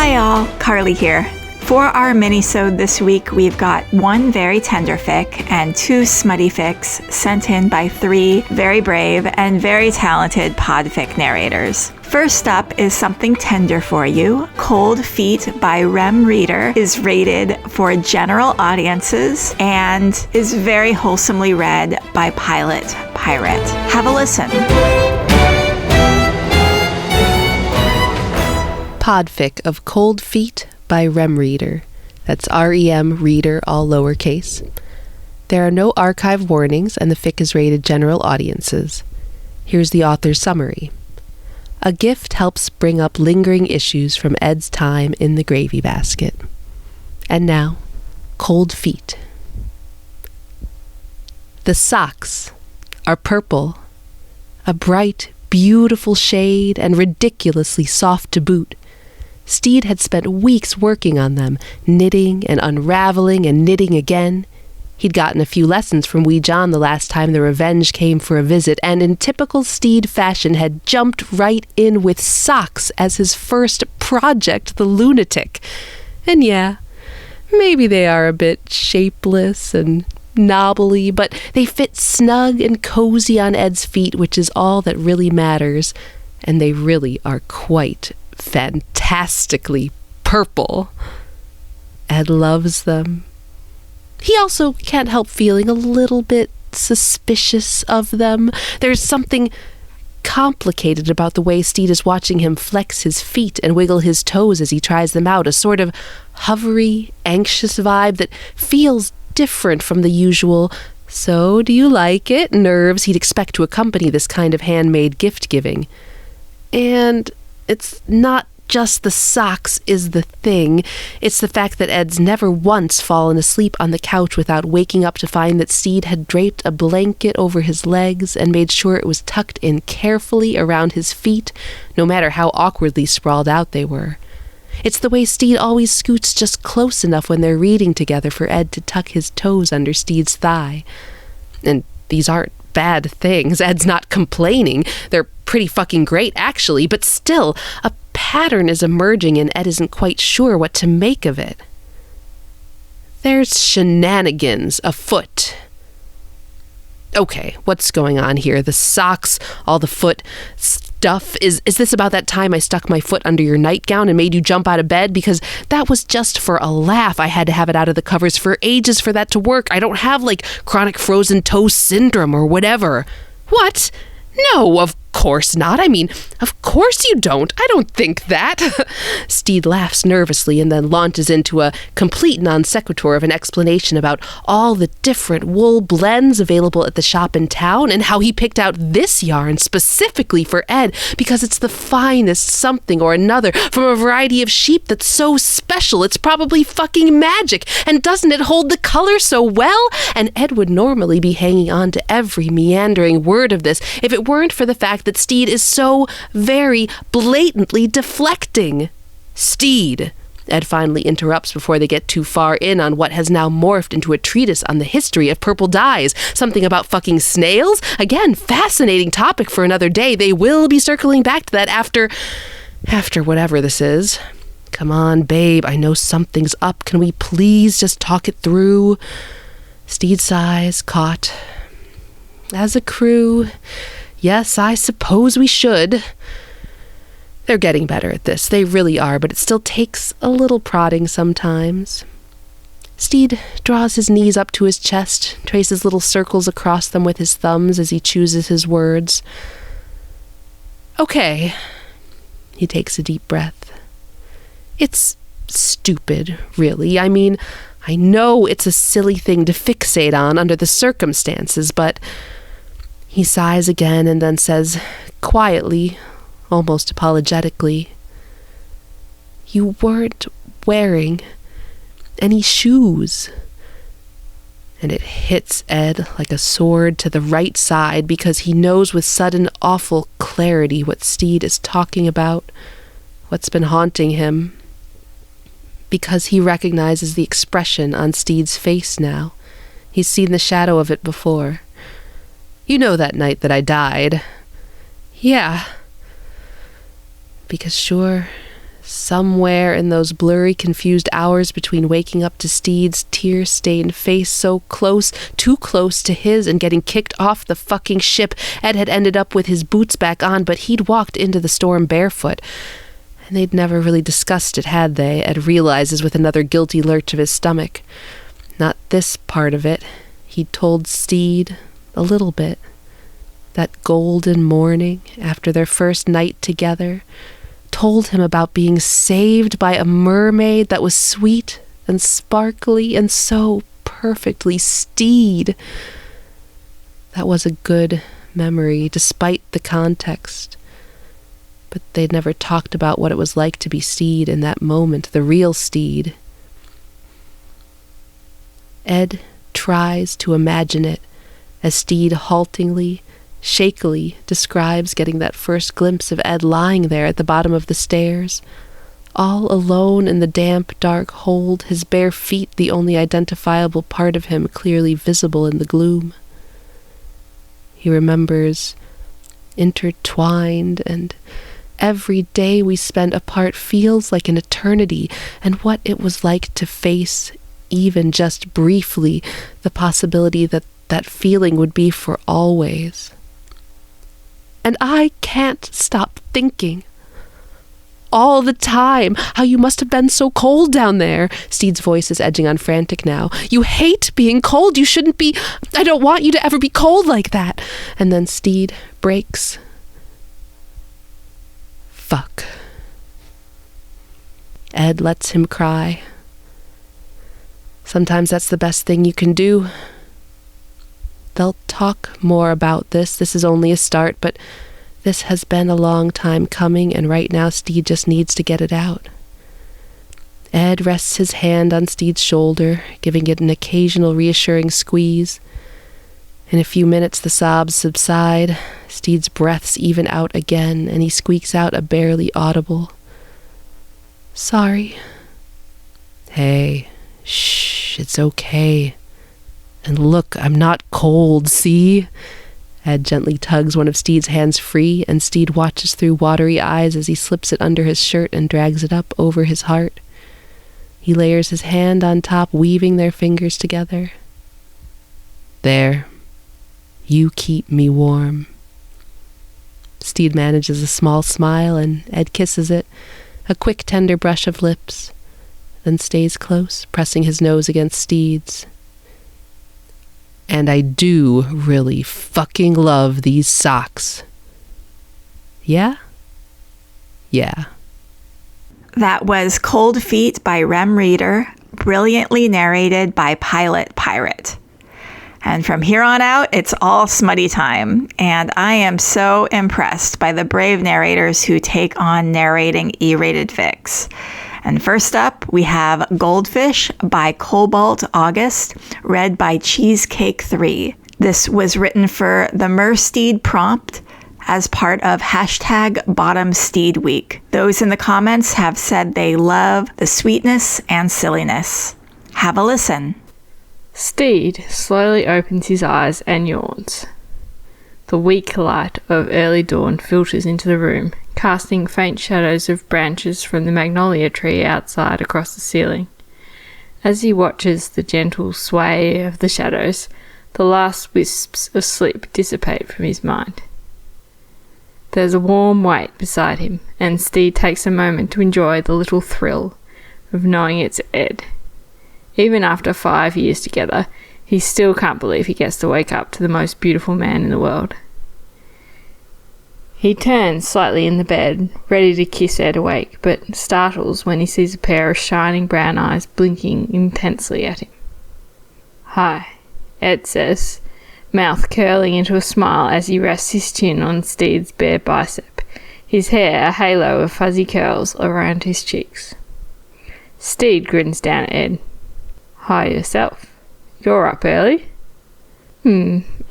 Hi all, Carly here. For our Minisode this week, we've got one very tender fic and two smutty fics sent in by three very brave and very talented podfic narrators. First up is something tender for you. Cold Feet by remreader is rated for general audiences and is very wholesomely read by PilotPirate. Have a listen. Podfic of Cold Feet by remreader. That's R-E-M reader, all lowercase. There are no archive warnings and the fic is rated general audiences. Here's the author's summary. A gift helps bring up lingering issues from Ed's time in the gravy basket. And now, Cold Feet. The socks are purple, a bright, beautiful shade and ridiculously soft to boot. Steed had spent weeks working on them, knitting and unraveling and knitting again. He'd gotten a few lessons from wee John the last time the Revenge came for a visit, and in typical Steed fashion had jumped right in with socks as his first project, the lunatic. And yeah, maybe they are a bit shapeless and knobbly, but they fit snug and cozy on Ed's feet, which is all that really matters, and they really are quite fantastically purple. Ed loves them. He also can't help feeling a little bit suspicious of them. There's something complicated about the way Steed is watching him flex his feet and wiggle his toes as he tries them out, a sort of hovery, anxious vibe that feels different from the usual "so do you like it" nerves he'd expect to accompany this kind of handmade gift-giving. And it's not just the socks is the thing. It's the fact that Ed's never once fallen asleep on the couch without waking up to find that Steed had draped a blanket over his legs and made sure it was tucked in carefully around his feet, no matter how awkwardly sprawled out they were. It's the way Steed always scoots just close enough when they're reading together for Ed to tuck his toes under Steed's thigh. And these aren't bad things. Ed's not complaining. They're pretty fucking great, actually, but still, a pattern is emerging and Ed isn't quite sure what to make of it. There's shenanigans afoot. Okay, what's going on here? The socks, all the foot stuff. Is this about that time I stuck my foot under your nightgown and made you jump out of bed? Because that was just for a laugh. I had to have it out of the covers for ages for that to work. I don't have, like, chronic frozen toe syndrome or whatever. What? No, of course not. I mean, of course you don't. I don't think that. Steed laughs nervously and then launches into a complete non sequitur of an explanation about all the different wool blends available at the shop in town and how he picked out this yarn specifically for Ed because it's the finest something or another from a variety of sheep that's so special it's probably fucking magic. And doesn't it hold the color so well? And Ed would normally be hanging on to every meandering word of this if it weren't for the fact that Steed is so very blatantly deflecting. Steed, Ed finally interrupts before they get too far in on what has now morphed into a treatise on the history of purple dyes. Something about fucking snails? Again, fascinating topic for another day. They will be circling back to that after whatever this is. Come on, babe, I know something's up. Can we please just talk it through? Steed sighs, caught. As a crew, yes, I suppose we should. They're getting better at this. They really are, but it still takes a little prodding sometimes. Steed draws his knees up to his chest, traces little circles across them with his thumbs as he chooses his words. Okay. He takes a deep breath. It's stupid, really. I mean, I know it's a silly thing to fixate on under the circumstances, but... He sighs again and then says, quietly, almost apologetically, "You weren't wearing any shoes." And it hits Ed like a sword to the right side because he knows with sudden awful clarity what Steed is talking about, what's been haunting him. Because he recognizes the expression on Steed's face now. He's seen the shadow of it before. "You know that night that I died?" "Yeah." Because sure, Somewhere in those blurry, confused hours between waking up to Steed's tear-stained face so close, too close to his, and getting kicked off the fucking ship, Ed had ended up with his boots back on, but he'd walked into the storm barefoot. And they'd never really discussed it, had they? Ed realizes with another guilty lurch of his stomach. Not this part of it. He'd told Steed a little bit. That golden morning, after their first night together, told him about being saved by a mermaid that was sweet and sparkly and so perfectly Steed. That was a good memory, despite the context. But they'd never talked about what it was like to be Steed in that moment, the real Steed. Ed tries to imagine it as Steed haltingly, shakily describes getting that first glimpse of Ed lying there at the bottom of the stairs, all alone in the damp, dark hold, his bare feet the only identifiable part of him clearly visible in the gloom. He remembers intertwined, and every day we spend apart feels like an eternity, and what it was like to face, even just briefly, the possibility that that feeling would be for always. And I can't stop thinking all the time how you must have been so cold down there. Steed's voice is edging on frantic now. You hate being cold. You shouldn't be. I don't want you to ever be cold like that. And then Steed breaks. Fuck. Ed lets him cry. Sometimes that's the best thing you can do. They'll talk more about this. This is only a start, but this has been a long time coming, and right now Steed just needs to get it out. Ed rests his hand on Steed's shoulder, giving it an occasional reassuring squeeze. In a few minutes the sobs subside, Steed's breaths even out again, and he squeaks out a barely audible, "Sorry." "Hey, shh, it's okay. And look, I'm not cold, see?" Ed gently tugs one of Steed's hands free, and Steed watches through watery eyes as he slips it under his shirt and drags it up over his heart. He layers his hand on top, weaving their fingers together. "There. You keep me warm." Steed manages a small smile, and Ed kisses it, a quick tender brush of lips, then stays close, pressing his nose against Steed's. "And I do really fucking love these socks." "Yeah?" "Yeah." That was Cold Feet by remreader, brilliantly narrated by PilotPirate. And from here on out, it's all smutty time, and I am so impressed by the brave narrators who take on narrating E-rated fics. And first up, we have Goldfish by ColbaltAugust, read by Cheesecake3. This was written for the Mersteed prompt as part of #BottomSteed Week. Those in the comments have said they love the sweetness and silliness. Have a listen. Steed slowly opens his eyes and yawns. The weak light of early dawn filters into the room, casting faint shadows of branches from the magnolia tree outside across the ceiling. As he watches the gentle sway of the shadows, the last wisps of sleep dissipate from his mind. There's a warm weight beside him, and Steed takes a moment to enjoy the little thrill of knowing it's Ed. Even after 5 years together, he still can't believe he gets to wake up to the most beautiful man in the world. He turns slightly in the bed, ready to kiss Ed awake, but startles when he sees a pair of shining brown eyes blinking intensely at him. "Hi," Ed says, mouth curling into a smile as he rests his chin on Steed's bare bicep, his hair a halo of fuzzy curls around his cheeks. Steed grins down at Ed. "Hi yourself. You're up early?"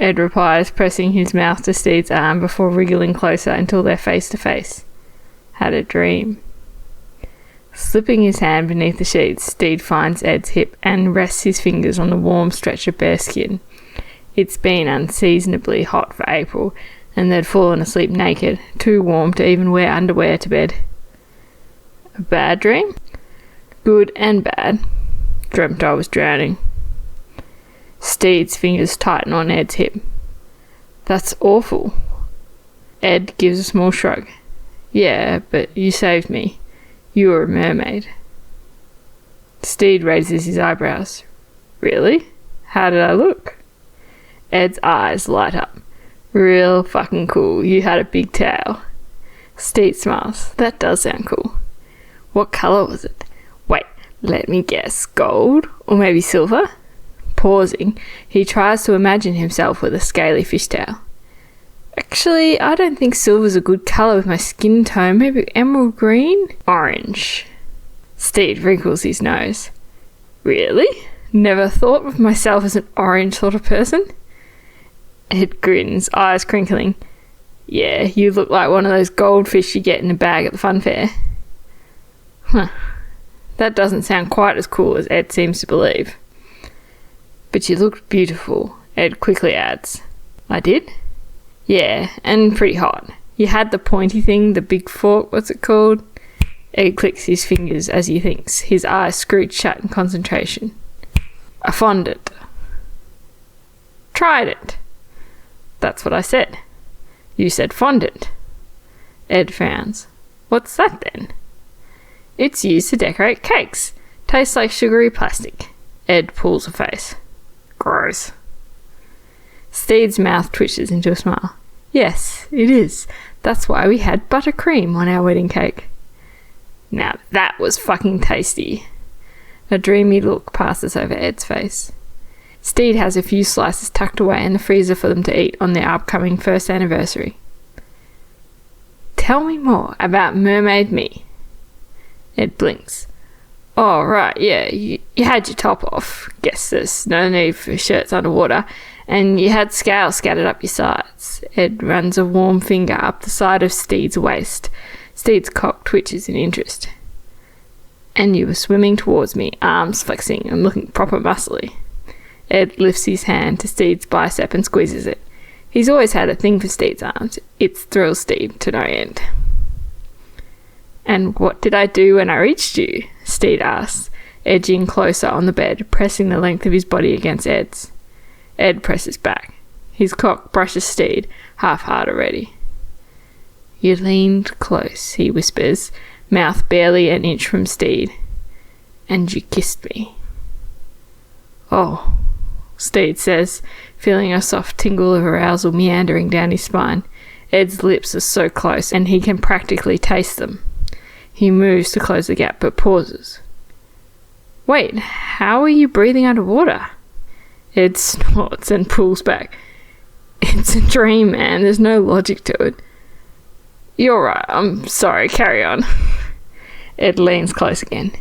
Ed replies, pressing his mouth to Steed's arm before wriggling closer until they're face to face. "Had a dream." Slipping his hand beneath the sheets, Steed finds Ed's hip and rests his fingers on the warm stretch of bare skin. It's been unseasonably hot for April, and they'd fallen asleep naked, too warm to even wear underwear to bed. A bad dream? Good and bad. Dreamt I was drowning. Steed's fingers tighten on Ed's hip. That's awful. Ed gives a small shrug. Yeah, but you saved me. You were a mermaid. Steed raises his eyebrows. Really? How did I look? Ed's eyes light up. Real fucking cool. You had a big tail. Steed smiles. That does sound cool. What colour was it? Wait, let me guess. Gold? Or maybe silver? Pausing, he tries to imagine himself with a scaly fishtail. Actually, I don't think silver's a good colour with my skin tone. Maybe emerald green? Orange. Steed wrinkles his nose. Really? Never thought of myself as an orange sort of person? Ed grins, eyes crinkling. Yeah, you look like one of those goldfish you get in a bag at the fun fair. Huh. That doesn't sound quite as cool as Ed seems to believe. But you looked beautiful, Ed quickly adds. I did? Yeah, and pretty hot. You had the pointy thing, the big fork, what's it called? Ed clicks his fingers as he thinks, his eyes screwed shut in concentration. A fondant. Tried it. That's what I said. You said fondant. Ed frowns. What's that then? It's used to decorate cakes. Tastes like sugary plastic. Ed pulls a face. Gross. Steed's mouth twitches into a smile. Yes, it is. That's why we had buttercream on our wedding cake. Now that was fucking tasty. A dreamy look passes over Ed's face. Steed has a few slices tucked away in the freezer for them to eat on their upcoming first anniversary. Tell me more about Mermaid Me. Ed blinks. Oh, right, yeah, you had your top off. Guess there's no need for shirts underwater. And you had scales scattered up your sides. Ed runs a warm finger up the side of Steed's waist. Steed's cock twitches in interest. And you were swimming towards me, arms flexing and looking proper muscly. Ed lifts his hand to Steed's bicep and squeezes it. He's always had a thing for Steed's arms. It thrills Steed to no end. And what did I do when I reached you? Steed asks, edging closer on the bed, pressing the length of his body against Ed's. Ed presses back. His cock brushes Steed, half hard already. You leaned close, he whispers, mouth barely an inch from Steed. And you kissed me. Oh, Steed says, feeling a soft tingle of arousal meandering down his spine. Ed's lips are so close, and he can practically taste them. He moves to close the gap, but pauses. Wait, how are you breathing underwater? Ed snorts and pulls back. It's a dream, man. There's no logic to it. You're right. I'm sorry. Carry on. Ed leans close again.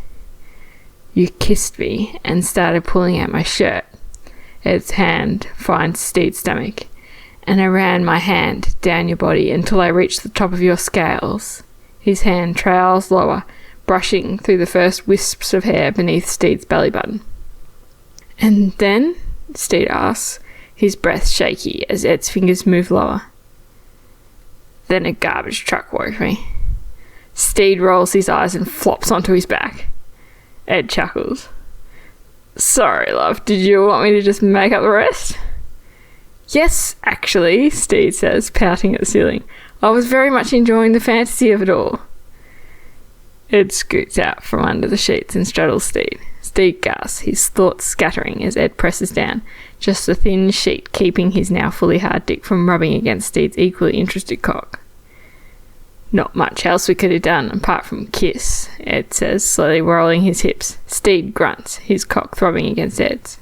You kissed me and started pulling at my shirt. Ed's hand finds Steed's stomach, and I ran my hand down your body until I reached the top of your scales. His hand trails lower, brushing through the first wisps of hair beneath Steed's belly button. And then, Steed asks, his breath shaky as Ed's fingers move lower. Then a garbage truck woke me. Steed rolls his eyes and flops onto his back. Ed chuckles. Sorry, love, did you want me to just make up the rest? Yes, actually, Steed says, pouting at the ceiling. I was very much enjoying the fantasy of it all. Ed scoots out from under the sheets and straddles Steed. Steed gasps, his thoughts scattering as Ed presses down, just a thin sheet keeping his now fully hard dick from rubbing against Steed's equally interested cock. Not much else we could have done apart from kiss, Ed says, slowly rolling his hips. Steed grunts, his cock throbbing against Ed's.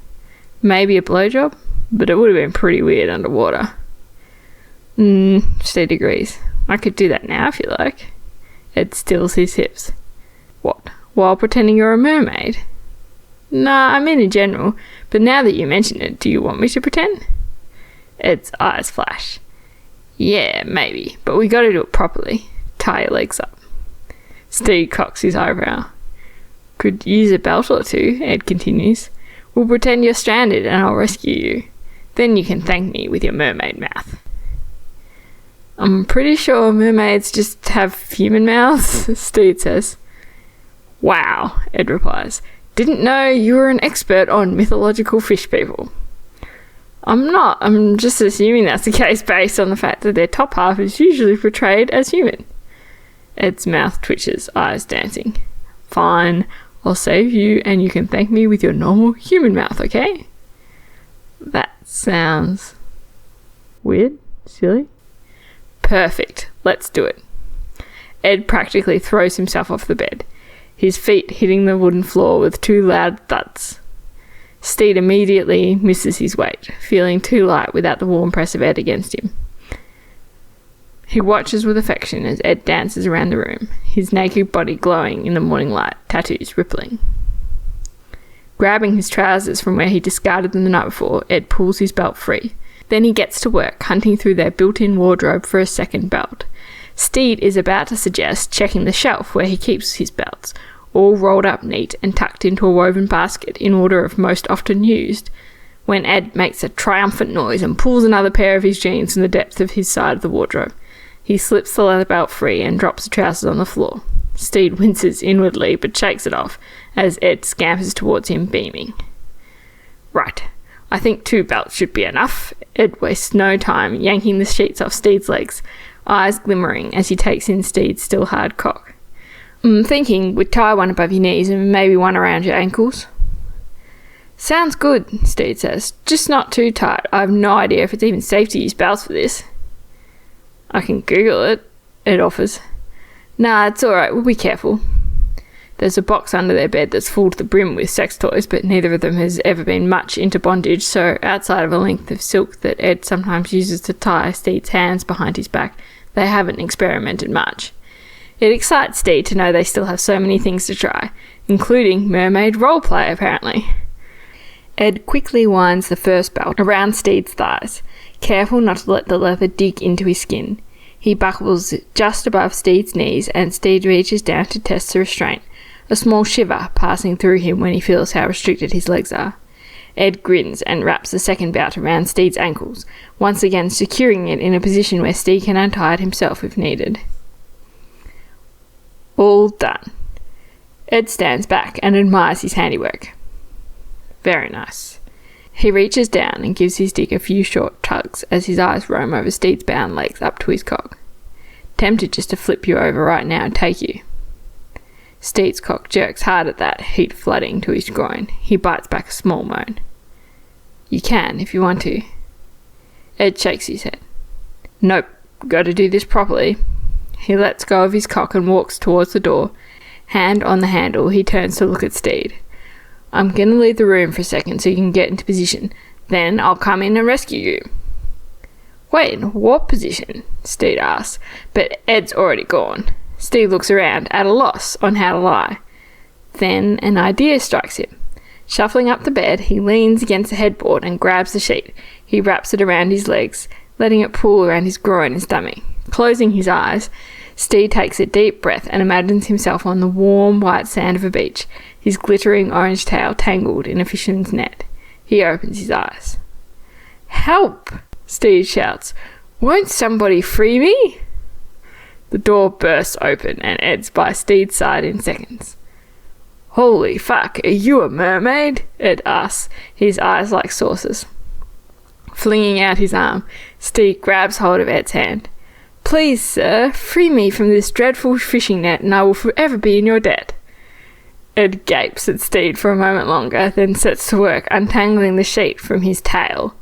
Maybe a blowjob, but it would have been pretty weird underwater. Steed agrees. I could do that now if you like. Ed stills his hips. What, while pretending you're a mermaid? Nah, I mean in general, but now that you mention it, do you want me to pretend? Ed's eyes flash. Yeah, maybe, but we gotta do it properly. Tie your legs up. Steed cocks his eyebrow. Could use a belt or two, Ed continues. We'll pretend you're stranded and I'll rescue you. Then you can thank me with your mermaid mouth. I'm pretty sure mermaids just have human mouths, Steed says. Wow, Ed replies. Didn't know you were an expert on mythological fish people. I'm not. I'm just assuming that's the case based on the fact that their top half is usually portrayed as human. Ed's mouth twitches, eyes dancing. Fine, I'll save you and you can thank me with your normal human mouth, okay? That sounds weird, silly. Perfect, let's do it. Ed practically throws himself off the bed, his feet hitting the wooden floor with 2 loud thuds. Steed immediately misses his weight, feeling too light without the warm press of Ed against him. He watches with affection as Ed dances around the room, his naked body glowing in the morning light, tattoos rippling. Grabbing his trousers from where he discarded them the night before, Ed pulls his belt free. Then he gets to work, hunting through their built-in wardrobe for a second belt. Steed is about to suggest checking the shelf where he keeps his belts, all rolled up neat and tucked into a woven basket in order of most often used, when Ed makes a triumphant noise and pulls another pair of his jeans from the depth of his side of the wardrobe. He slips the leather belt free and drops the trousers on the floor. Steed winces inwardly but shakes it off as Ed scampers towards him, beaming. Right, I think 2 belts should be enough. Ed wastes no time yanking the sheets off Steed's legs, eyes glimmering as he takes in Steed's still hard cock. I'm thinking we'd tie one above your knees and maybe one around your ankles. Sounds good, Steed says. Just not too tight. I have no idea if it's even safe to use belts for this. I can Google it, Ed offers. Nah, it's alright, we'll be careful. There's a box under their bed that's full to the brim with sex toys, but neither of them has ever been much into bondage, so outside of a length of silk that Ed sometimes uses to tie Steed's hands behind his back, they haven't experimented much. It excites Steed to know they still have so many things to try, including mermaid roleplay, apparently. Ed quickly winds the first belt around Steed's thighs, careful not to let the leather dig into his skin. He buckles just above Steed's knees, and Steed reaches down to test the restraint, a small shiver passing through him when he feels how restricted his legs are. Ed grins and wraps the second belt around Steed's ankles, once again securing it in a position where Steed can untie it himself if needed. All done. Ed stands back and admires his handiwork. Very nice. He reaches down and gives his dick a few short tugs as his eyes roam over Steed's bound legs up to his cock. Tempted just to flip you over right now and take you. Steed's cock jerks hard at that, heat flooding to his groin. He bites back a small moan. You can, if you want to. Ed shakes his head. Nope, gotta do this properly. He lets go of his cock and walks towards the door. Hand on the handle, he turns to look at Steed. I'm gonna leave the room for a second so you can get into position. Then I'll come in and rescue you. Wait, what position? Steed asks, but Ed's already gone. Steed looks around, at a loss on how to lie. Then an idea strikes him. Shuffling up the bed, he leans against the headboard and grabs the sheet. He wraps it around his legs, letting it pull around his groin and stomach. Closing his eyes, Steed takes a deep breath and imagines himself on the warm white sand of a beach, his glittering orange tail tangled in a fisherman's net. He opens his eyes. Help! Steed shouts. Won't somebody free me? The door bursts open and Ed's by Steed's side in seconds. Holy fuck, are you a mermaid? Ed asks, his eyes like saucers. Flinging out his arm, Steed grabs hold of Ed's hand. Please, sir, free me from this dreadful fishing net and I will forever be in your debt. Ed gapes at Steed for a moment longer, then sets to work untangling the sheet from his tail.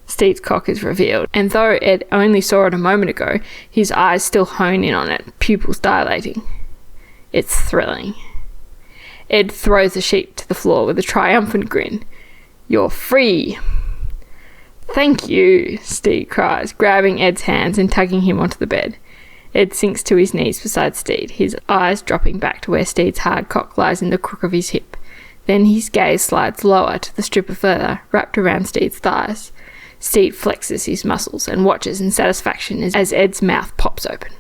Steed's cock is revealed, and though Ed only saw it a moment ago, his eyes still hone in on it, pupils dilating. It's thrilling. Ed throws the sheet to the floor with a triumphant grin. You're free! Thank you, Steed cries, grabbing Ed's hands and tugging him onto the bed. Ed sinks to his knees beside Steed, his eyes dropping back to where Steed's hard cock lies in the crook of his hip. Then his gaze slides lower to the strip of leather wrapped around Steed's thighs. Steed flexes his muscles and watches in satisfaction as Ed's mouth pops open.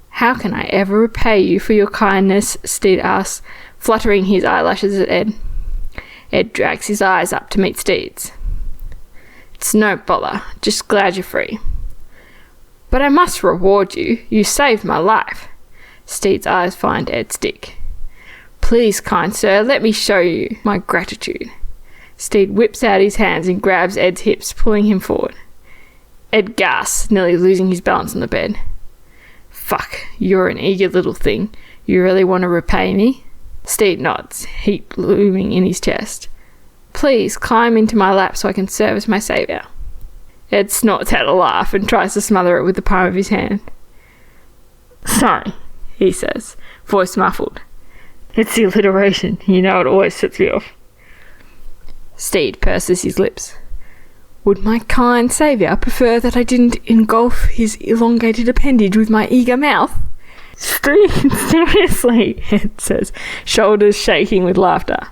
How can I ever repay you for your kindness? Steed asks, fluttering his eyelashes at Ed. Ed drags his eyes up to meet Steed's. It's no bother, just glad you're free. But I must reward you. You saved my life. Steed's eyes find Ed's dick. "Please, kind sir, let me show you my gratitude." Steed whips out his hands and grabs Ed's hips, pulling him forward. Ed gasps, nearly losing his balance on the bed. "Fuck, you're an eager little thing. You really want to repay me?" Steed nods, heat looming in his chest. "Please, climb into my lap so I can service my saviour." Ed snorts out a laugh and tries to smother it with the palm of his hand. "Sorry," he says, voice muffled. "It's the alliteration. You know it always sets me off." Steed purses his lips. "Would my kind saviour prefer that I didn't engulf his elongated appendage with my eager mouth?" "Steed, seriously," Ed says, shoulders shaking with laughter.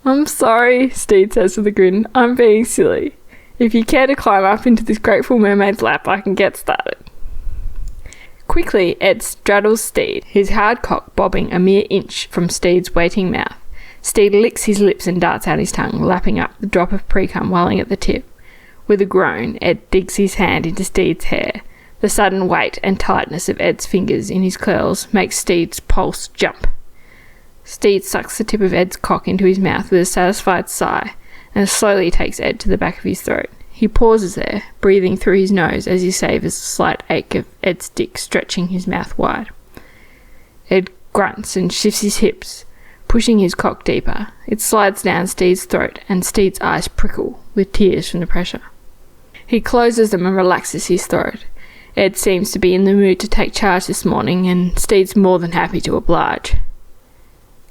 "I'm sorry," Steed says with a grin. "I'm being silly. If you care to climb up into this grateful mermaid's lap, I can get started." Quickly, Ed straddles Steed, his hard cock bobbing a mere inch from Steed's waiting mouth. Steed licks his lips and darts out his tongue, lapping up the drop of pre-cum welling at the tip. With a groan, Ed digs his hand into Steed's hair. The sudden weight and tightness of Ed's fingers in his curls makes Steed's pulse jump. Steed sucks the tip of Ed's cock into his mouth with a satisfied sigh, and slowly takes Ed to the back of his throat. He pauses there, breathing through his nose as he savours the slight ache of Ed's dick stretching his mouth wide. Ed grunts and shifts his hips, pushing his cock deeper. It slides down Steed's throat, and Steed's eyes prickle with tears from the pressure. He closes them and relaxes his throat. Ed seems to be in the mood to take charge this morning, and Steed's more than happy to oblige.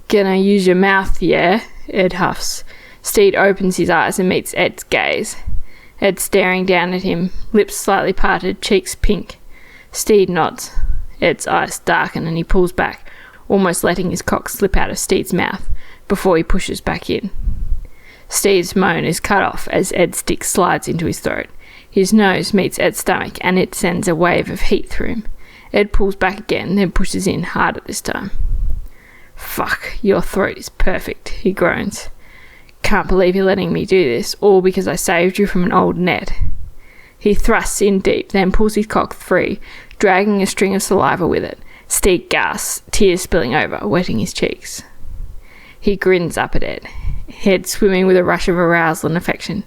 "Gonna use your mouth, yeah?" Ed huffs. Steed opens his eyes and meets Ed's gaze. Ed staring down at him, lips slightly parted, cheeks pink. Steed nods. Ed's eyes darken and he pulls back, almost letting his cock slip out of Steed's mouth before he pushes back in. Steed's moan is cut off as Ed's dick slides into his throat. His nose meets Ed's stomach and it sends a wave of heat through him. Ed pulls back again, then pushes in harder this time. "Fuck, your throat is perfect," he groans. "Can't believe you're letting me do this, all because I saved you from an old net." He thrusts in deep, then pulls his cock free, dragging a string of saliva with it. Steed gasps, tears spilling over, wetting his cheeks. He grins up at Ed, head swimming with a rush of arousal and affection.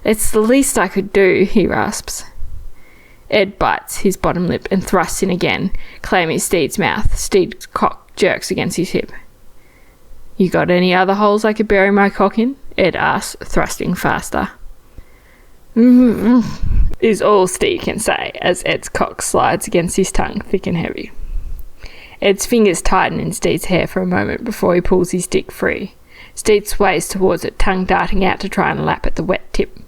"It's the least I could do," he rasps. Ed bites his bottom lip and thrusts in again, claiming Steed's mouth. Steed's cock jerks against his hip. "You got any other holes I could bury my cock in?" Ed asks, thrusting faster. Is all Steed can say as Ed's cock slides against his tongue, thick and heavy. Ed's fingers tighten in Steed's hair for a moment before he pulls his dick free. Steed sways towards it, tongue darting out to try and lap at the wet tip.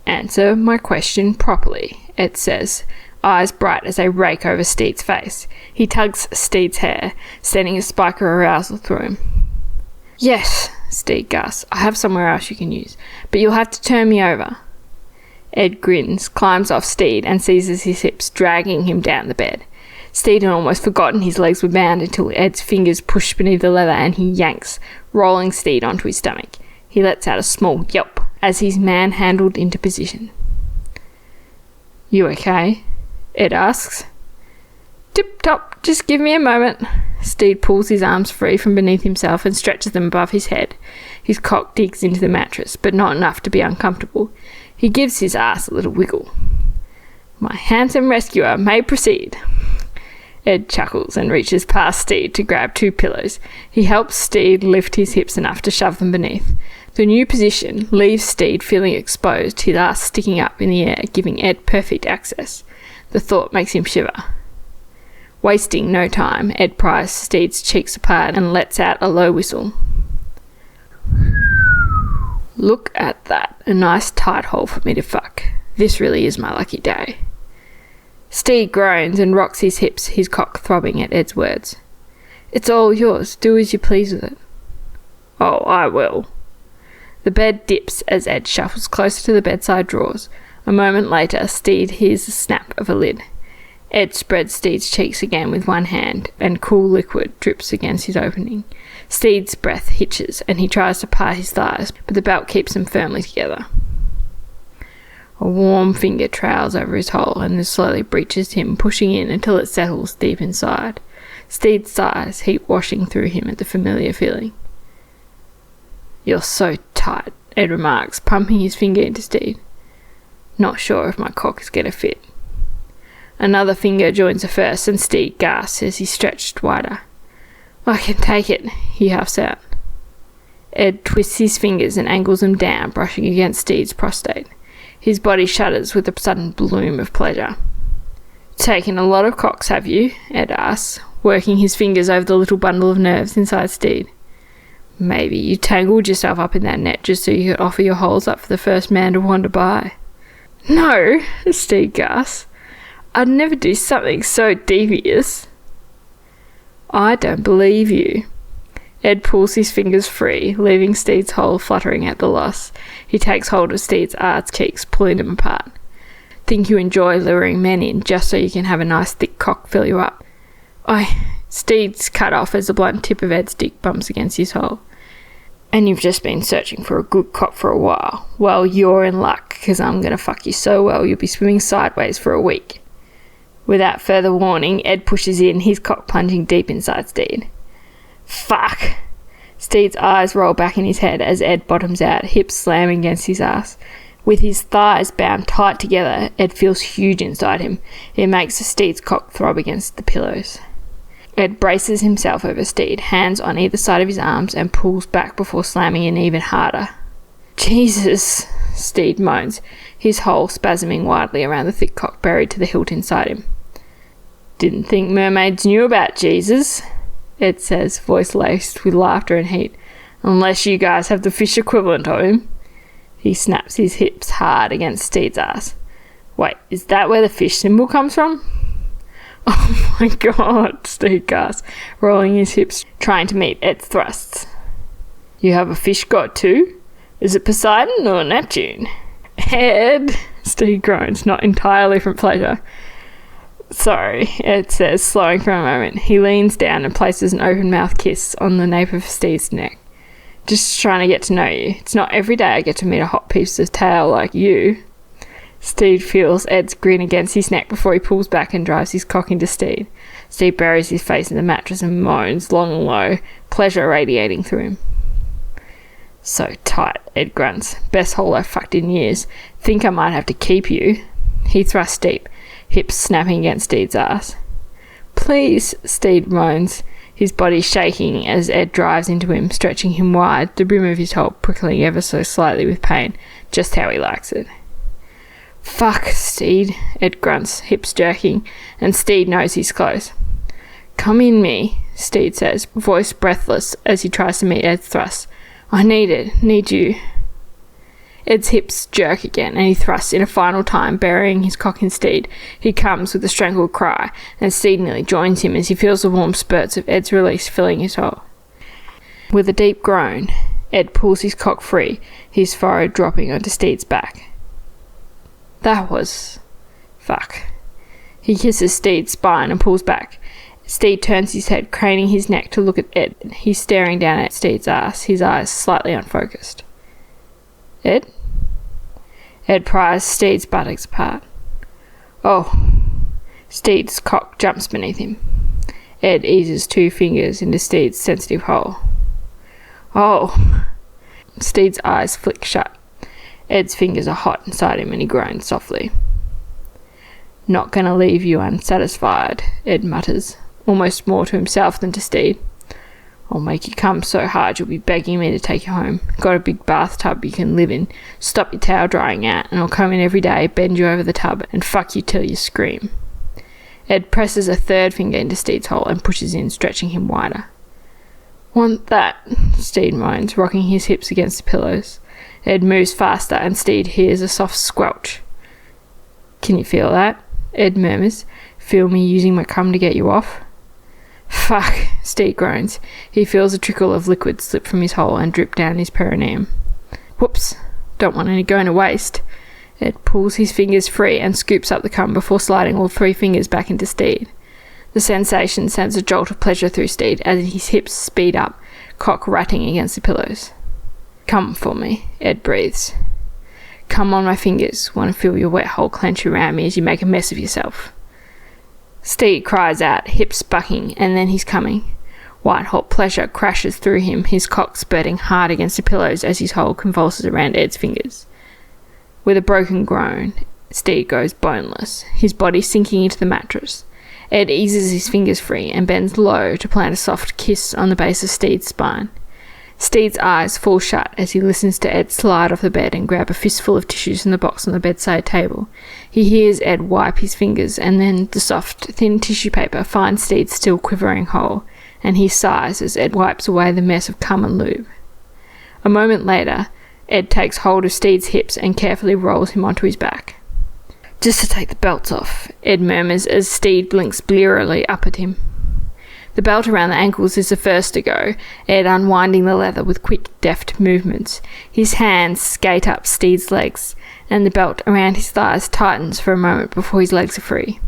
"Answer my question properly," Ed says, eyes bright as they rake over Steed's face. He tugs Steed's hair, sending a spike of arousal through him. "Yes," Steed gasps, "I have somewhere else you can use, but you'll have to turn me over." Ed grins, climbs off Steed and seizes his hips, dragging him down the bed. Steed had almost forgotten his legs were bound until Ed's fingers push beneath the leather and he yanks, rolling Steed onto his stomach. He lets out a small yelp as he's manhandled into position. "You okay?" Ed asks. "Tip-top, just give me a moment." Steed pulls his arms free from beneath himself and stretches them above his head. His cock digs into the mattress, but not enough to be uncomfortable. He gives his ass a little wiggle. "My handsome rescuer may proceed." Ed chuckles and reaches past Steed to grab 2 pillows. He helps Steed lift his hips enough to shove them beneath. The new position leaves Steed feeling exposed, his ass sticking up in the air, giving Ed perfect access. The thought makes him shiver. Wasting no time, Ed pries Steed's cheeks apart and lets out a low whistle. "Look at that, a nice tight hole for me to fuck. This really is my lucky day." Steed groans and rocks his hips, his cock throbbing at Ed's words. "It's all yours, do as you please with it." "Oh, I will." The bed dips as Ed shuffles closer to the bedside drawers. A moment later, Steed hears the snap of a lid. Ed spreads Steed's cheeks again with one hand, and cool liquid drips against his opening. Steed's breath hitches, and he tries to part his thighs, but the belt keeps them firmly together. A warm finger trails over his hole and then slowly breaches him, pushing in until it settles deep inside. Steed's sighs heap washing through him at the familiar feeling. "You're so tight," Ed remarks, pumping his finger into Steed. "Not sure if my cock is gonna fit." Another finger joins the first, and Steed gasps as he's stretched wider. "I can take it," he huffs out. Ed twists his fingers and angles them down, brushing against Steed's prostate. His body shudders with a sudden bloom of pleasure. "Taken a lot of cocks, have you?" Ed asks, working his fingers over the little bundle of nerves inside Steed. "Maybe you tangled yourself up in that net just so you could offer your holes up for the first man to wander by." "No," Steed gasps. "I'd never do something so devious." "I don't believe you." Ed pulls his fingers free, leaving Steed's hole fluttering at the loss. He takes hold of Steed's arse cheeks, pulling them apart. "Think you enjoy luring men in just so you can have a nice thick cock fill you up?" Steed's cut off as the blunt tip of Ed's dick bumps against his hole. "And you've just been searching for a good cock for a while. Well, you're in luck, because I'm going to fuck you so well you'll be swimming sideways for a week." Without further warning, Ed pushes in, his cock plunging deep inside Steed. "Fuck!" Steed's eyes roll back in his head as Ed bottoms out, hips slamming against his ass. With his thighs bound tight together, Ed feels huge inside him. It makes Steed's cock throb against the pillows. Ed braces himself over Steed, hands on either side of his arms, and pulls back before slamming in even harder. "Jesus," Steed moans, his hole spasming wildly around the thick cock buried to the hilt inside him. "Didn't think mermaids knew about Jesus," Ed says, voice laced with laughter and heat. "Unless you guys have the fish equivalent of him." He snaps his hips hard against Steed's ass. "Wait, is that where the fish symbol comes from?" "Oh my god," Steed gasps, rolling his hips, trying to meet Ed's thrusts. "You have a fish god too? Is it Poseidon or Neptune?" "Ed," Steed groans, not entirely from pleasure. "Sorry," Ed says, slowing for a moment. He leans down and places an open-mouthed kiss on the nape of Steve's neck. "Just trying to get to know you. It's not every day I get to meet a hot piece of tail like you." Steve feels Ed's grin against his neck before he pulls back and drives his cock into Steve. Steve buries his face in the mattress and moans, long and low, pleasure radiating through him. "So tight," Ed grunts. "Best hole I've fucked in years. Think I might have to keep you." He thrusts deep, hips snapping against Steve's ass. "Please," Steve moans, his body shaking as Ed drives into him, stretching him wide, the brim of his hole prickling ever so slightly with pain, just how he likes it. "Fuck, Steed," Ed grunts, hips jerking, and Steed knows he's close. "Come in me," Steed says, voice breathless as he tries to meet Ed's thrust. "I need you." Ed's hips jerk again, and he thrusts in a final time, burying his cock in Steed. He comes with a strangled cry, and Steed nearly joins him as he feels the warm spurts of Ed's release filling his hole. With a deep groan, Ed pulls his cock free, his forehead dropping onto Steed's back. That was... fuck. He kisses Steed's spine and pulls back. Steed turns his head, craning his neck to look at Ed. He's staring down at Steed's ass, his eyes slightly unfocused. "Ed?" Ed pries Steed's buttocks apart. "Oh." Steed's cock jumps beneath him. Ed eases 2 fingers into Steed's sensitive hole. "Oh." Steed's eyes flick shut. Ed's fingers are hot inside him and he groans softly. "Not gonna leave you unsatisfied," Ed mutters, almost more to himself than to Steed. "I'll make you come so hard you'll be begging me to take you home. Got a big bathtub you can live in. Stop your towel drying out, and I'll come in every day, bend you over the tub, and fuck you till you scream." Ed presses a 3rd finger into Steed's hole and pushes in, stretching him wider. "Want that?" Steed moans, rocking his hips against the pillows. Ed moves faster, and Steed hears a soft squelch. "Can you feel that?" Ed murmurs. "Feel me using my cum to get you off?" "Fuck," Steed groans. He feels a trickle of liquid slip from his hole and drip down his perineum. "Whoops, don't want any going to waste." Ed pulls his fingers free and scoops up the cum before sliding all 3 fingers back into Steed. The sensation sends a jolt of pleasure through Steed as his hips speed up, cock ratting against the pillows. "Come for me," Ed breathes. Come on my fingers, want to feel your wet hole clench around me as you make a mess of yourself. Steed cries out, hips bucking, and then he's coming. White-hot pleasure crashes through him, his cock spurting hard against the pillows as his hole convulses around Ed's fingers. With a broken groan, Steed goes boneless, his body sinking into the mattress. Ed eases his fingers free and bends low to plant a soft kiss on the base of Steed's spine. Steed's eyes fall shut as he listens to Ed slide off the bed and grab a fistful of tissues from the box on the bedside table. He hears Ed wipe his fingers, and then the soft, thin tissue paper finds Steed's still quivering hole, and he sighs as Ed wipes away the mess of cum and lube. A moment later, Ed takes hold of Steed's hips and carefully rolls him onto his back. Just to take the belts off, Ed murmurs as Steed blinks blearily up at him. The belt around the ankles is the first to go, Ed unwinding the leather with quick, deft movements. His hands skate up Steed's legs, and the belt around his thighs tightens for a moment before his legs are free.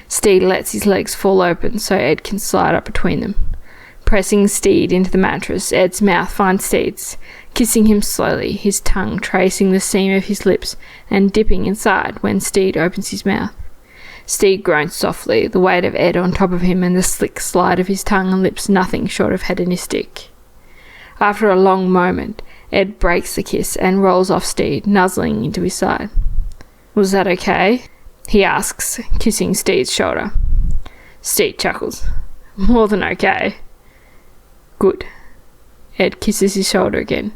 Steed lets his legs fall open so Ed can slide up between them. Pressing Steed into the mattress, Ed's mouth finds Steed's, kissing him slowly, his tongue tracing the seam of his lips and dipping inside when Steed opens his mouth. Steed groans softly, the weight of Ed on top of him and the slick slide of his tongue and lips nothing short of hedonistic. After a long moment, Ed breaks the kiss and rolls off Steed, nuzzling into his side. "Was that okay?" he asks, kissing Steed's shoulder. Steed chuckles. "More than okay." "Good." Ed kisses his shoulder again.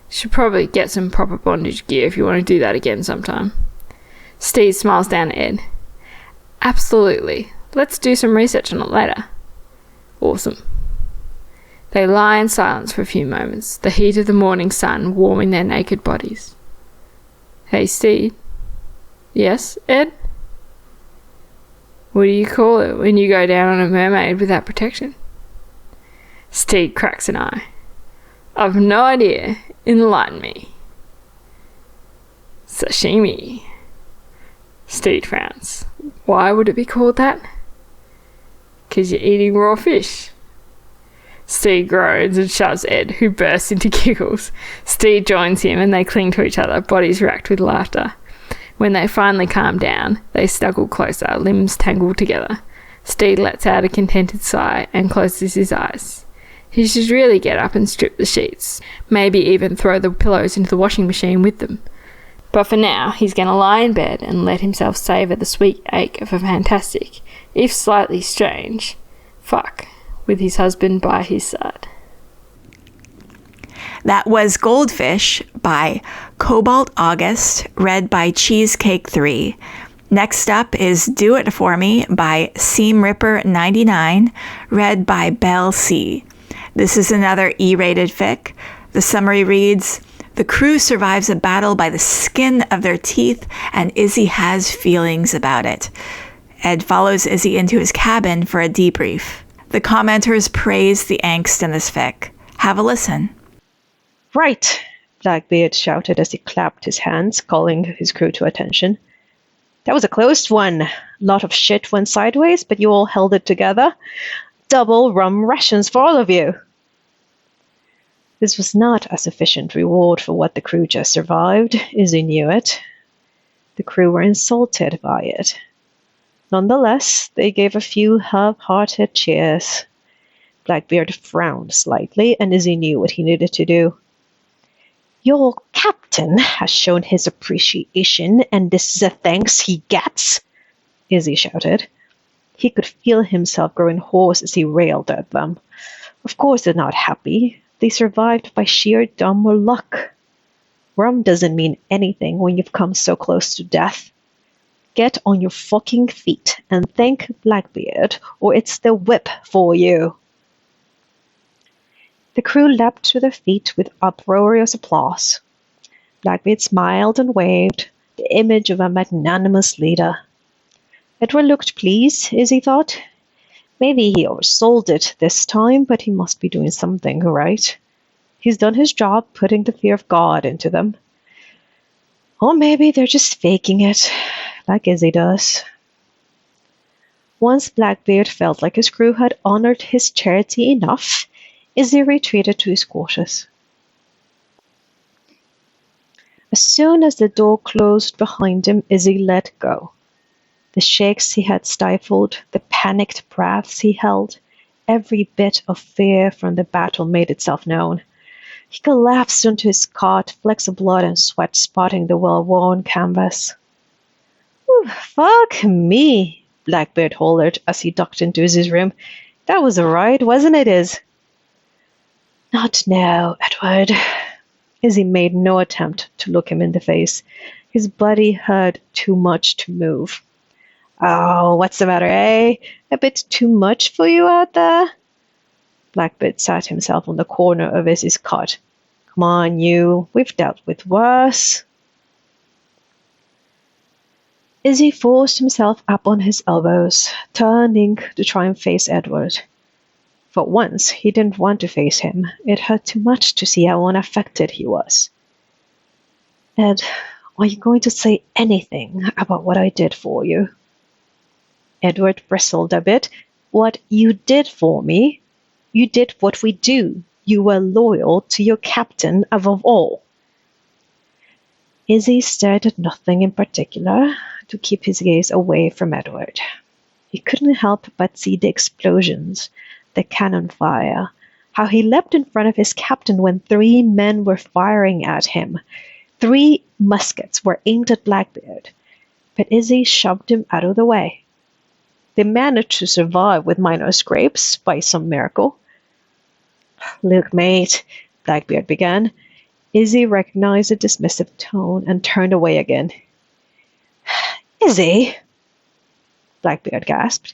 "Should probably get some proper bondage gear if you want to do that again sometime." Steed smiles down at Ed. "Absolutely. Let's do some research on it later." "Awesome." They lie in silence for a few moments, the heat of the morning sun warming their naked bodies. "Hey, Steed." "Yes, Ed?" "What do you call it when you go down on a mermaid without protection?" Steed cracks an eye. "I've no idea. Enlighten me." "Sashimi." Steed frowns. "Why would it be called that?" "'Cause you're eating raw fish." Steed groans and shoves Ed, who bursts into giggles. Steed joins him and they cling to each other, bodies racked with laughter. When they finally calm down, they snuggle closer, limbs tangled together. Steed lets out a contented sigh and closes his eyes. He should really get up and strip the sheets, maybe even throw the pillows into the washing machine with them. But for now, he's going to lie in bed and let himself savour the sweet ache of a fantastic, if slightly strange, fuck with his husband by his side. That was Goldfish by ColbaltAugust, read by Cheesecake3. Next up is Do It For Me by SeamRipper99, read by BelC. This is another E-rated fic. The summary reads, "The crew survives a battle by the skin of their teeth, and Izzy has feelings about it." Ed follows Izzy into his cabin for a debrief. The commenters praise the angst in this fic. Have a listen. "Right," Blackbeard shouted as he clapped his hands, calling his crew to attention. "That was a close one. Lot of shit went sideways, but you all held it together. Double rum rations for all of you." This was not a sufficient reward for what the crew just survived. Izzy knew it. The crew were insulted by it. Nonetheless, they gave a few half-hearted cheers. Blackbeard frowned slightly, and Izzy knew what he needed to do. "Your captain has shown his appreciation, and this is a thanks he gets," Izzy shouted. He could feel himself growing hoarse as he railed at them. Of course they're not happy. They survived by sheer dumb luck. Rum doesn't mean anything when you've come so close to death. Get on your fucking feet and thank Blackbeard, or it's the whip for you. The crew leapt to their feet with uproarious applause. Blackbeard smiled and waved, the image of a magnanimous leader. Edward looked pleased, as he thought. Maybe he oversold it this time, but he must be doing something right. He's done his job putting the fear of God into them. Or maybe they're just faking it, like Izzy does. Once Blackbeard felt like his crew had honored his charity enough, Izzy retreated to his quarters. As soon as the door closed behind him, Izzy let go. The shakes he had stifled, the panicked breaths he held, every bit of fear from the battle made itself known. He collapsed onto his cot, flecks of blood and sweat spotting the well-worn canvas. Fuck me, Blackbeard hollered as he ducked into Izzy's room. That was alright, wasn't it, Iz? Not now, Edward. Izzy made no attempt to look him in the face. His body hurt too much to move. Oh, what's the matter, eh? A bit too much for you out there? Blackbeard sat himself on the corner of Izzy's cot. Come on, you. We've dealt with worse. Izzy forced himself up on his elbows, turning to try and face Edward. For once, he didn't want to face him. It hurt too much to see how unaffected he was. Ed, are you going to say anything about what I did for you? Edward bristled a bit. What you did for me? You did what we do. You were loyal to your captain above all. Izzy stared at nothing in particular to keep his gaze away from Edward. He couldn't help but see the explosions, the cannon fire, how he leapt in front of his captain when 3 men were firing at him. 3 muskets were aimed at Blackbeard, but Izzy shoved him out of the way. They managed to survive with minor scrapes by some miracle. Look, mate, Blackbeard began. Izzy recognized the dismissive tone and turned away again. Izzy, Blackbeard gasped.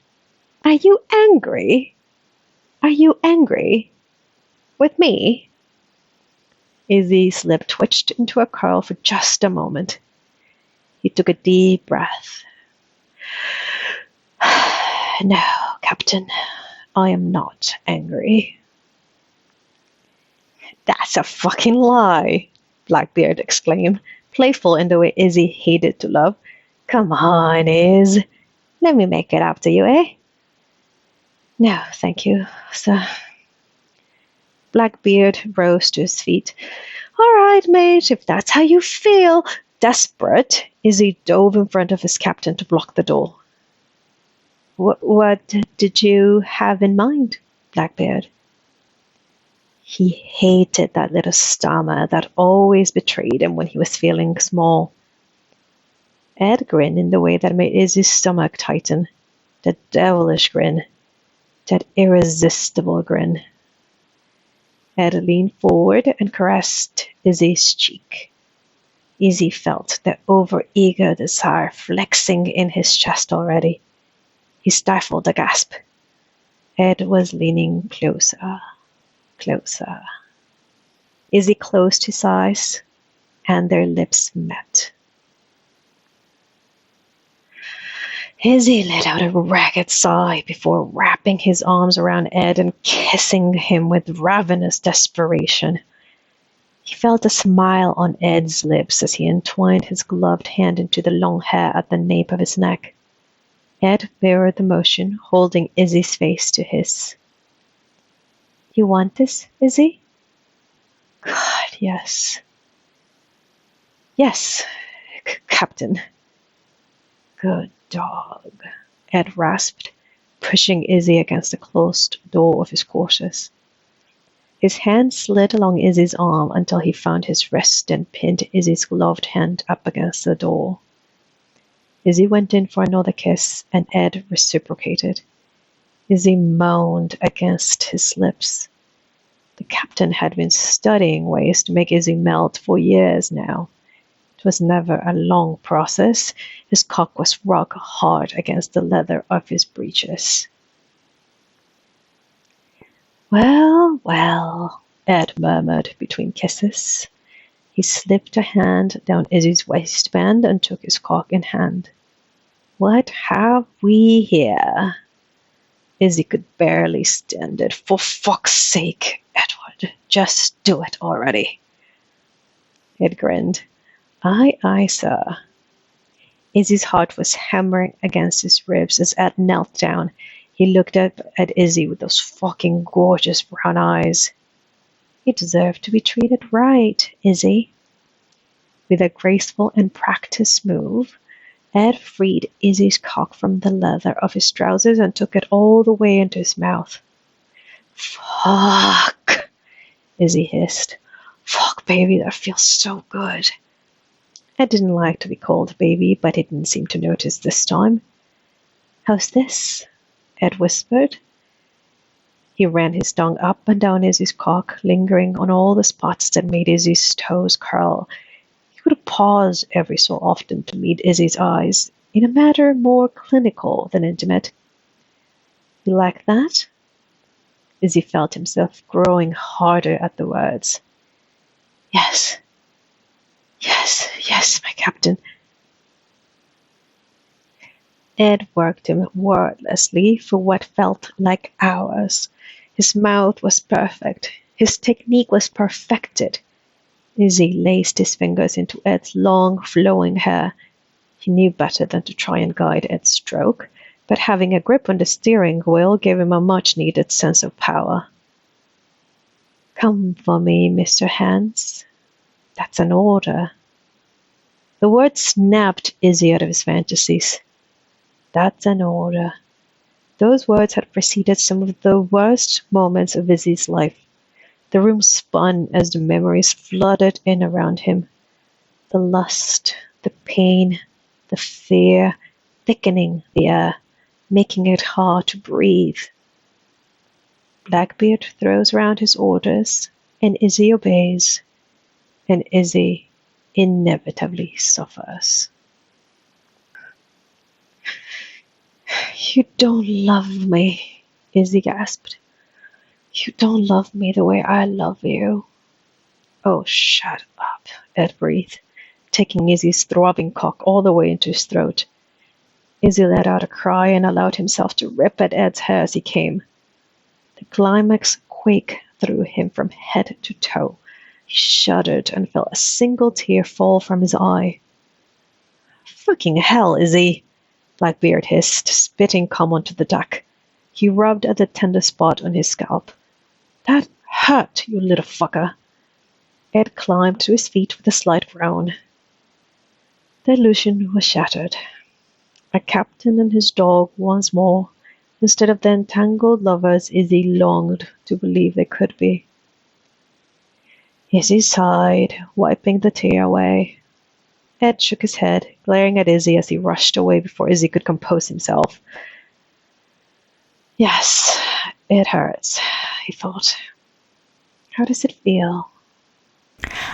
Are you angry? Are you angry? With me? Izzy's lip twitched into a curl for just a moment. He took a deep breath. No, Captain, I am not angry. That's a fucking lie, Blackbeard exclaimed, playful in the way Izzy hated to love. Come on, Iz. Let me make it up to you, eh? No, thank you, sir. Blackbeard rose to his feet. All right, mate, if that's how you feel. Desperate, Izzy dove in front of his captain to block the door. What did you have in mind, Blackbeard? He hated that little stammer that always betrayed him when he was feeling small. Ed grinned in the way that made Izzy's stomach tighten. That devilish grin. That irresistible grin. Ed leaned forward and caressed Izzy's cheek. Izzy felt the over-eager desire flexing in his chest already. He stifled a gasp. Ed was leaning closer. Closer. Izzy closed his eyes, and their lips met. Izzy let out a ragged sigh before wrapping his arms around Ed and kissing him with ravenous desperation. He felt a smile on Ed's lips as he entwined his gloved hand into the long hair at the nape of his neck. Ed mirrored the motion, holding Izzy's face to his. You want this, Izzy? God, yes. Yes, Captain. Good dog, Ed rasped, pushing Izzy against the closed door of his quarters. His hand slid along Izzy's arm until he found his wrist and pinned Izzy's gloved hand up against the door. Izzy went in for another kiss, and Ed reciprocated. Izzy moaned against his lips. The captain had been studying ways to make Izzy melt for years now. It was never a long process. His cock was rock hard against the leather of his breeches. Well, well, Ed murmured between kisses. He slipped a hand down Izzy's waistband and took his cock in hand. What have we here? Izzy could barely stand it. For fuck's sake, Edward, just do it already. Ed grinned. Aye, sir. Izzy's heart was hammering against his ribs as Ed knelt down. He looked up at Izzy with those fucking gorgeous brown eyes. You deserve to be treated right, Izzy. With a graceful and practiced move, Ed freed Izzy's cock from the leather of his trousers and took it all the way into his mouth. Fuck, Izzy hissed. Fuck, baby, that feels so good. Ed didn't like to be called baby, but he didn't seem to notice this time. How's this? Ed whispered. He ran his tongue up and down Izzy's cock, lingering on all the spots that made Izzy's toes curl. He would pause every so often to meet Izzy's eyes, in a manner more clinical than intimate. You like that? Izzy felt himself growing harder at the words. Yes. Yes, yes, my captain. Ed worked him wordlessly for what felt like hours. His mouth was perfect. His technique was perfected. Izzy laced his fingers into Ed's long, flowing hair. He knew better than to try and guide Ed's stroke, but having a grip on the steering wheel gave him a much-needed sense of power. Come for me, Mr. Hans. That's an order. The word snapped Izzy out of his fantasies. That's an order. Those words had preceded some of the worst moments of Izzy's life. The room spun as the memories flooded in around him. The lust, the pain, the fear, thickening the air, making it hard to breathe. Blackbeard throws round his orders, and Izzy obeys, and Izzy inevitably suffers. You don't love me, Izzy gasped. You don't love me the way I love you. Oh, shut up, Ed breathed, taking Izzy's throbbing cock all the way into his throat. Izzy let out a cry and allowed himself to rip at Ed's hair as he came. The climax quaked through him from head to toe. He shuddered and felt a single tear fall from his eye. Fucking hell, Izzy, Blackbeard hissed, spitting cum onto the deck. He rubbed at the tender spot on his scalp. That hurt, you little fucker. Ed climbed to his feet with a slight groan. The illusion was shattered. A captain and his dog once more, instead of the entangled lovers Izzy longed to believe they could be. Izzy sighed, wiping the tear away. Ed shook his head, glaring at Izzy as he rushed away before Izzy could compose himself. Yes, it hurts, he thought. How does it feel?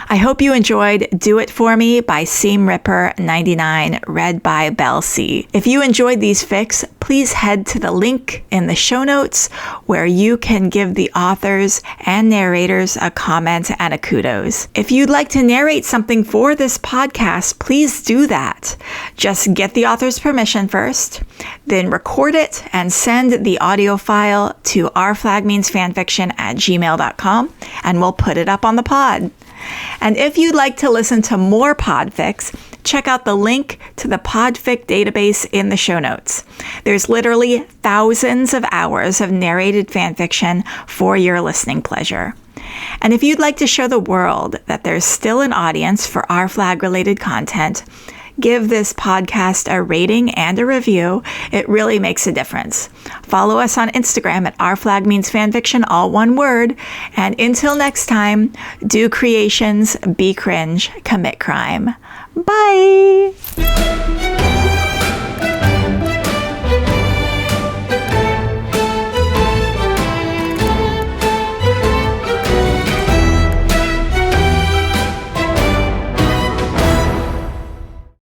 I hope you enjoyed Do It For Me by Seam Ripper 99, read by BelC. If you enjoyed these fics, please head to the link in the show notes where you can give the authors and narrators a comment and a kudos. If you'd like to narrate something for this podcast, please do that. Just get the author's permission first, then record it and send the audio file to ourflagmeansfanfiction@gmail.com and we'll put it up on the pod. And if you'd like to listen to more podfics, check out the link to the podfic database in the show notes. There's literally thousands of hours of narrated fanfiction for your listening pleasure. And if you'd like to show the world that there's still an audience for our flag-related content, give this podcast a rating and a review. It really makes a difference. Follow us on Instagram at ourflagmeansfanfiction, all one word. And until next time, do creations, be cringe, commit crime. Bye!